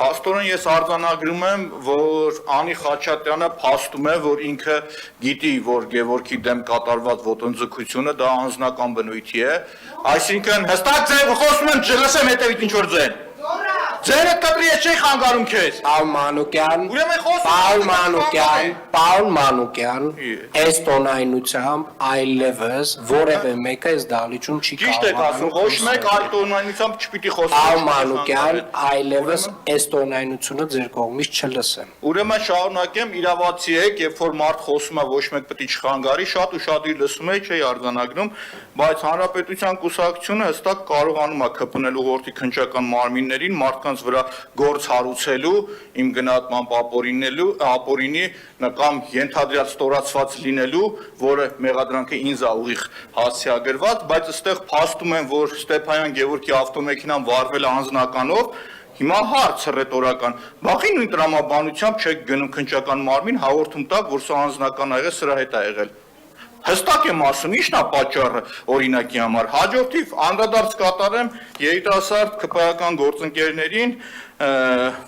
Փաստորեն ես արձանագրում եմ, որ Անի Խաչատրյանը փաստում է, որ ինքը գիտի, որ Գևորգի դեմ կատարված ոտնձգությունը դա անձնական բնույթի է, այսինքն հստակ ձև խոսում եմ, չլսեմ հետևից ինչ որ ձեն։ Ձերը կտրի է չի խանգարում քեզ։ Պաուլ Մանուկյան, այս տոնայնությամբ այլևս որևէ մեկը այս դահլիճում չի Ճիշտ եք ասում, ոչ մեկ այլ տոնայնությամբ չպիտի խոսի։ Պաուլ Մանուկյան, այլևս այս տոնայնությունը ձեր կողմից չլսեմ։ Ուրեմն շարունակեմ, իրավացի եք, երբ որ մարդ խոսում է, ոչ մեկ պետք է չխանգարի, շատ ուշադիր լսում եք, չի արձանագրում, բայց Հանրապետության կուսակցությունը հստակ կարողանում է քպնել ուղղորդի քննչական մարմիններին մարդկանց վրա գործ հարուցելու, իմ գնահատմամբ ապօրինի կամ ենթադրյալ ստորացված լինելու, որը մեղադրանքը ինձ է ուղիղ հասցեագրված, բայց այստեղ փաստում են, որ Ստեփանյան Գևորգի ավտոմեքենան վարվել է անձնականով, հիմա հարց ռետորական, բախի նույն տրամաբանությամբ չեք գնում քննչական մարմին հաղորդում տակ, որ սա անձնական ա եղել, սրա հետ է եղել։ Հստակ եմ ասում, ի՞նչն է պատճառը օրինակի համար։ Հաջորդիվ անդրադարձ կատարեմ երիտասարդ ԿՊ-ական գործընկերներին,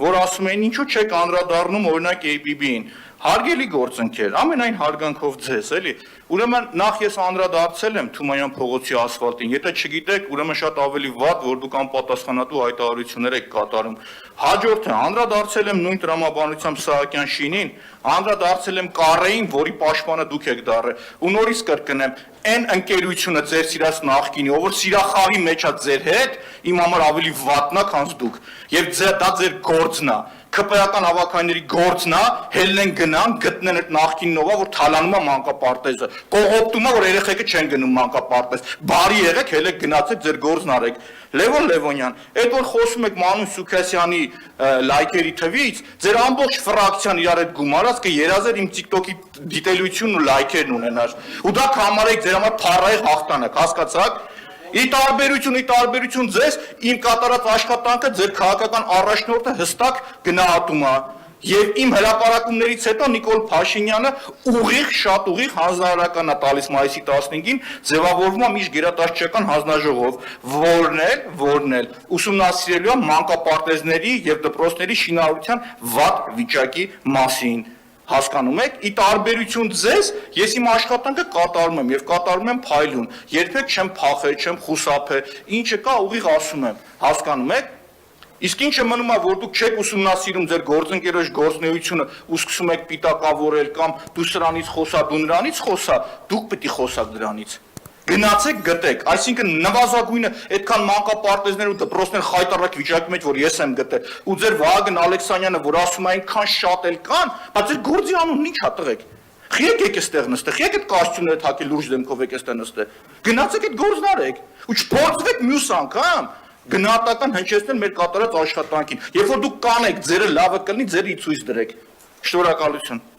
որ ասում էին ինչու չեք անդրադառնում օրինակ ABB-ին։ Հարգելի գործընկեր, ամենայն հարգանքով ձեզ, էլի։ Ուրեմն նախ ես անդրադարձել եմ Թումանյան փողոցի ասֆալտին։ Եթե չգիտեք, ուրեմն շատ ավելի վատ, որ դուք անպատասխանատու հայտարարություններ եք կատարում։ Հաջորդը անդրադարձել եմ նույն տրամաբանությամբ Սահակյան շինին, անդրադարձել եմ Կառեին, որի պաշտպանը դուք եք դառել։ Ու նորից կրկնեմ, այն ընկերությունը ձեր սիրած նախկինի, ով որ սիրախաղի մեջ է ձեր հետ, իմ համար ավելի վատն է, քան դուք։ Եվ դա ձեր գործն է։ ԿՊ-ական հավաքայինների գործն է, հելնեն գնան, գտնեն այդ նախկիննովա, որ թալանում է մանկապարտեզը, կողոպտում է, որ երեխեքը չեն գնում մանկապարտեզ, բարի եղեք, հելեք գնացեք, ձեր գործն արեք։ Լևոն Լևոնյան, այդ որ խոսում եք Մանուշ Սուքասյանի լայքերի թվից, ձեր ամբողջ ֆրակցիան իրար հետ գումարած կերազեր իմ TikTok-ի դիտելությունն ու լայքերն ունենար։ Ու դա կհամարեք ձեր համար փառահեղ հաղթանակ, հասկացաք։ Ի տարբերություն ձեզ, իմ կատարած աշխատանքը ձեր քաղաքական առաջնորդը հստակ գնահատում է։ Եվ իմ հրապարակումներից հետո Նիկոլ Փաշինյանը շատ ուղիղ հանձնարարական է տալիս մայիսի 15-ին, ձևավորվում է միջգերատաշչական հանձնաժողով, որն էլ ուսումնասիրելու է մանկապարտեզների եւ դպրոցների շինարարության վատ վիճակի մասին։ Հասկանում եք, ի տարբերություն ձեզ, ես իմ աշխատանքը կատարում եմ եւ կատարում եմ փայլուն, երբեք չեմ փախել, չեմ խուսափել, ինչը կա ուղիղ ասում եմ, հասկանում եք։ Իսկ ինչը մնում է, որ դուք չեք ուսումնասիրում ձեր գործընկերոջ գործունեությունը ու սկսում եք պիտակավորել կամ դու սրանից խոսա, դու նրանից խոսա, դուք պետք է խոսաք դրանից։ Գնացեք գտեք, այսինքն նվազագույնը այդքան մանկապարտեզներ ու դպրոցներ խայտարակ վիճակի մեջ, որ ես եմ գտել, ու ձեր Վահագն Ալեքսանյանը, որ ասում է այնքան շատ էլ կան, բայց ձեր գործի անունն ի՞նչ է տղեկ։ Եկեք այստեղ նստեք, եկեք այդ կոստյումները թակի լուրջ դեմքով եկեք այստեղ նստեք։ Գնացեք այդ գործն արեք, ու չփորձվեք մյուս անգամ գնահատական հնչեցնել մեր կատարած աշխատանքին։ Երբ որ դուք կանեք, ձերը լավը կլինի, ձերը ի ցույց դրեք։ Շնորհակալություն։